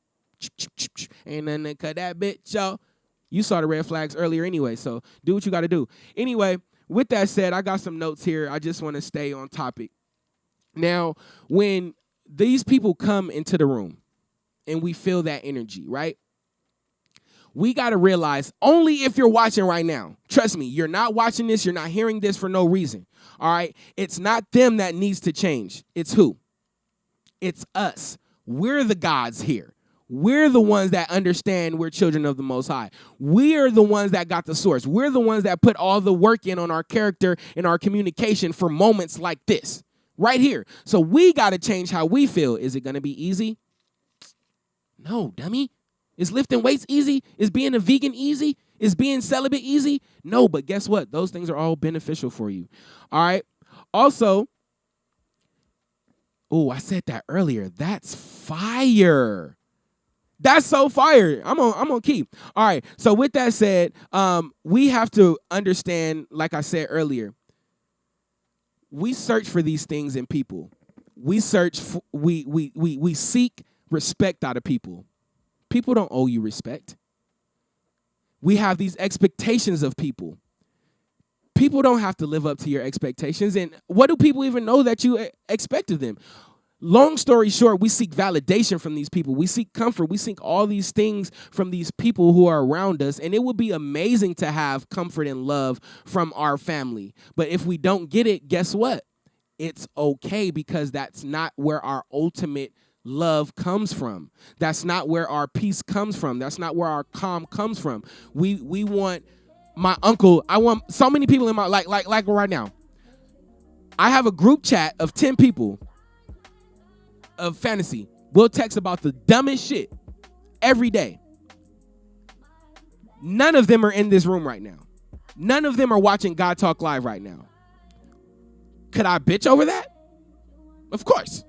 Ain't nothing to cut that bitch, y'all. You saw the red flags earlier anyway, so do what you got to do. Anyway, with that said, I got some notes here. I just want to stay on topic. Now, when these people come into the room and we feel that energy, right? We got to realize, only if you're watching right now, trust me, you're not watching this, you're not hearing this for no reason, all right? It's not them that needs to change. It's who? It's us. We're the gods here. We're the ones that understand we're children of the Most High. We're the ones that got the source. We're the ones that put all the work in on our character and our communication for moments like this, right here. So we got to change how we feel. Is it going to be easy? No, dummy. Is lifting weights easy? Is being a vegan easy? Is being celibate easy? No, but guess what? Those things are all beneficial for you. All right. Also, I said that earlier. That's fire. That's so fire. I'm on key. All right. So with that said, we have to understand, like I said earlier, we search for these things in people. We seek respect out of people. People don't owe you respect. We have these expectations of people. People don't have to live up to your expectations. And what do people even know that you expect of them? Long story short, we seek validation from these people. We seek comfort. We seek all these things from these people who are around us. And it would be amazing to have comfort and love from our family. But if we don't get it, guess what? It's okay, because that's not where our ultimate love comes from. That's not where our peace comes from. That's not where our calm comes from. We want my uncle. I want so many people in my like right now. I have a group chat of 10 people of fantasy. We'll text about the dumbest shit every day. None of them are in this room right now. None of them are watching God Talk Live right now. Could I bitch over that? Of course.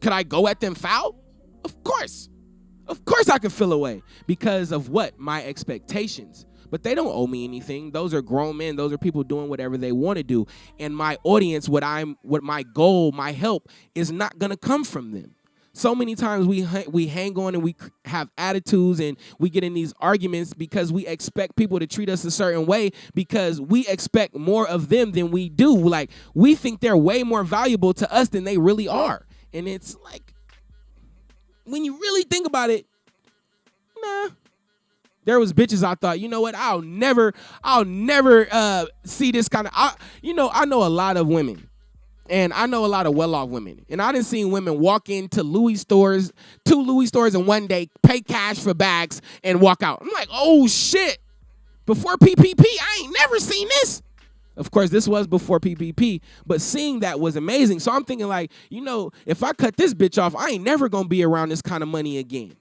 Could I go at them foul? Of course. Of course I could feel away because of what? My expectations. But they don't owe me anything. Those are grown men. Those are people doing whatever they want to do. And my audience, what my goal, my help is not going to come from them. So many times we hang on and we have attitudes and we get in these arguments because we expect people to treat us a certain way because we expect more of them than we do. Like, we think they're way more valuable to us than they really are. And it's like, when you really think about it, nah. There was bitches I thought, you know what, I'll never see this kind of, I know a lot of women. And I know a lot of well-off women. And I done seen women walk into Louis stores, 2 Louis stores in one day, pay cash for bags, and walk out. I'm like, oh, shit. Before PPP, I ain't never seen this. Of course, this was before PPP, but seeing that was amazing. So I'm thinking like, if I cut this bitch off, I ain't never going to be around this kind of money again.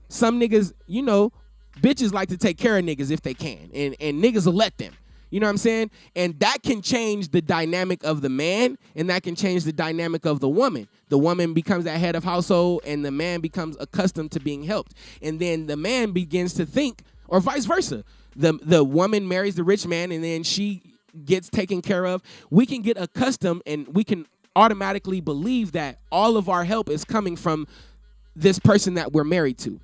Some niggas, bitches like to take care of niggas if they can, and niggas will let them. You know what I'm saying? And that can change the dynamic of the man, and that can change the dynamic of the woman. The woman becomes that head of household, and the man becomes accustomed to being helped. And then the man begins to think, or vice versa. The woman marries the rich man, and then she gets taken care of. We can get accustomed, and we can automatically believe that all of our help is coming from this person that we're married to.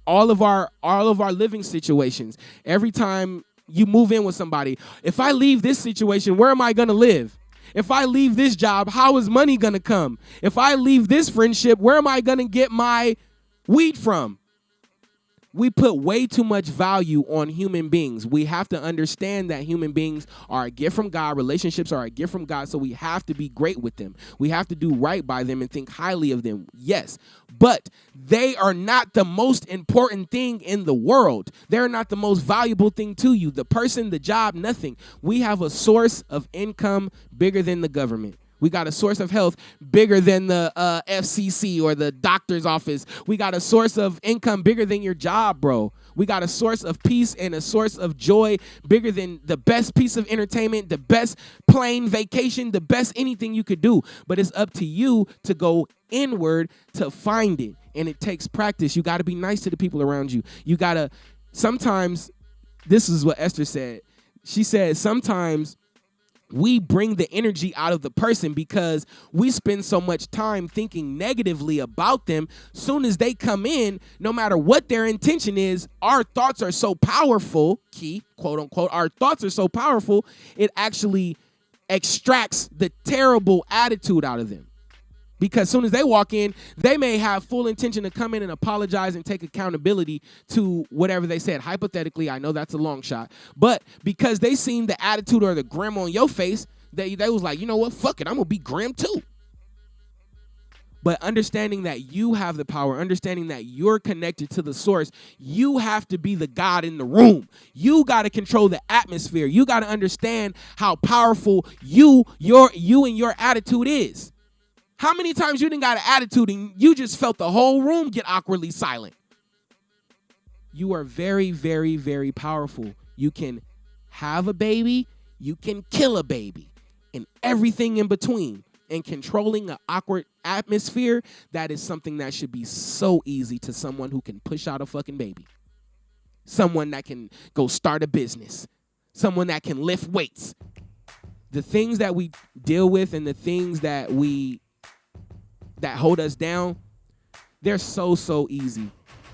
All of our living situations. Every time you move in with somebody, if I leave this situation, where am I going to live? If I leave this job, how is money going to come? If I leave this friendship, where am I going to get my weed from? We put way too much value on human beings. We have to understand that human beings are a gift from God. Relationships are a gift from God, so we have to be great with them. We have to do right by them and think highly of them, yes. But they are not the most important thing in the world. They're not the most valuable thing to you. The person, the job, nothing. We have a source of income bigger than the government. We got a source of health bigger than the FCC or the doctor's office. We got a source of income bigger than your job, bro. We got a source of peace and a source of joy bigger than the best piece of entertainment, the best plane vacation, the best anything you could do. But it's up to you to go inward to find it. And it takes practice. You got to be nice to the people around you. You got to, sometimes, this is what Esther said. She said, sometimes we bring the energy out of the person because we spend so much time thinking negatively about them. Soon as they come in, no matter what their intention is, our thoughts are so powerful, quote unquote, our thoughts are so powerful, it actually extracts the terrible attitude out of them. Because as soon as they walk in, they may have full intention to come in and apologize and take accountability to whatever they said. Hypothetically, I know that's a long shot. But because they seen the attitude or the grim on your face, they was like, you know what, fuck it, I'm going to be grim too. But understanding that you have the power, understanding that you're connected to the source, you have to be the God in the room. You got to control the atmosphere. You got to understand how powerful you and your attitude is. How many times you didn't got an attitude and you just felt the whole room get awkwardly silent? You are very, very, very powerful. You can have a baby, you can kill a baby, and everything in between. And controlling an awkward atmosphere, that is something that should be so easy to someone who can push out a fucking baby. Someone that can go start a business. Someone that can lift weights. The things that we deal with and the things that hold us down, they're so easy.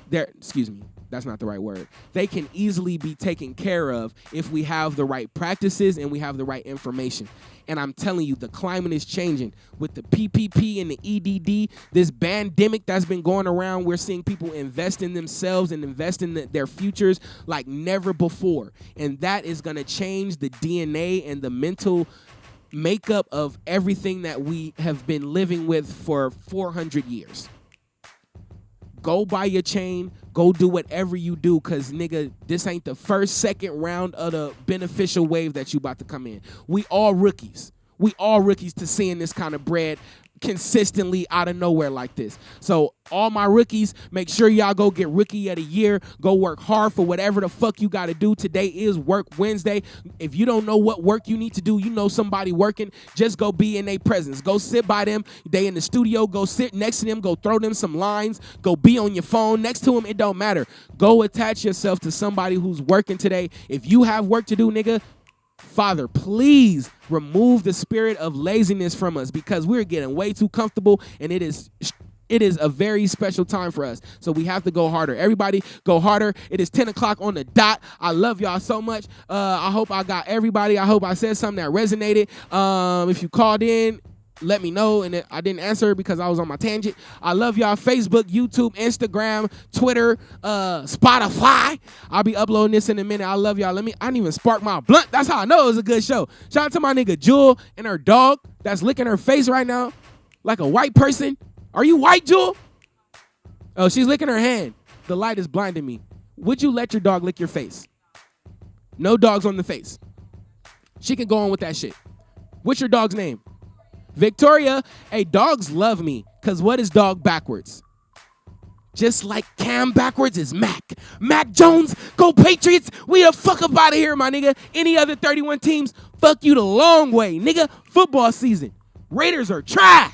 That's not the right word. They can easily be taken care of if we have the right practices and we have the right information. And I'm telling you, the climate is changing. With the PPP and the EDD, this pandemic that's been going around, we're seeing people invest in themselves and invest in their futures like never before. And that is going to change the DNA and the mental makeup of everything that we have been living with for 400 years. Go buy your chain. Go do whatever you do, because, nigga, this ain't the first, second round of the beneficial wave that you about to come in. We all rookies. We all rookies to seeing this kind of bread consistently out of nowhere like this. So all my rookies, make sure y'all go get Rookie of the Year. Go work hard for whatever the fuck you got to do. Today is Work Wednesday. If you don't know what work you need to do, you know somebody working, just go be in their presence. Go sit by them. They in the studio. Go sit next to them. Go throw them some lines. Go be on your phone next to them. It don't matter. Go attach yourself to somebody who's working today. If you have work to do, nigga, Father, please remove the spirit of laziness from us, because we're getting way too comfortable, and it is a very special time for us. So we have to go harder. Everybody go harder. It is 10 o'clock on the dot. I love y'all so much. I hope I got everybody. I hope I said something that resonated. If you called in, let me know, and I didn't answer because I was on my tangent. I love y'all. Facebook, YouTube, Instagram, Twitter, Spotify. I'll be uploading this in a minute. I love y'all. I didn't even spark my blunt. That's how I know it was a good show. Shout out to my nigga Jewel and her dog that's licking her face right now like a white person. Are you white, Jewel? Oh, she's licking her hand. The light is blinding me. Would you let your dog lick your face? No dogs on the face. She can go on with that shit. What's your dog's name? Victoria. Hey, dogs love me, because what is dog backwards? Just like Cam backwards is Mac. Mac Jones, go Patriots. We the fuck up out of here, my nigga. Any other 31 teams, fuck you the long way, nigga. Football season. Raiders are trash.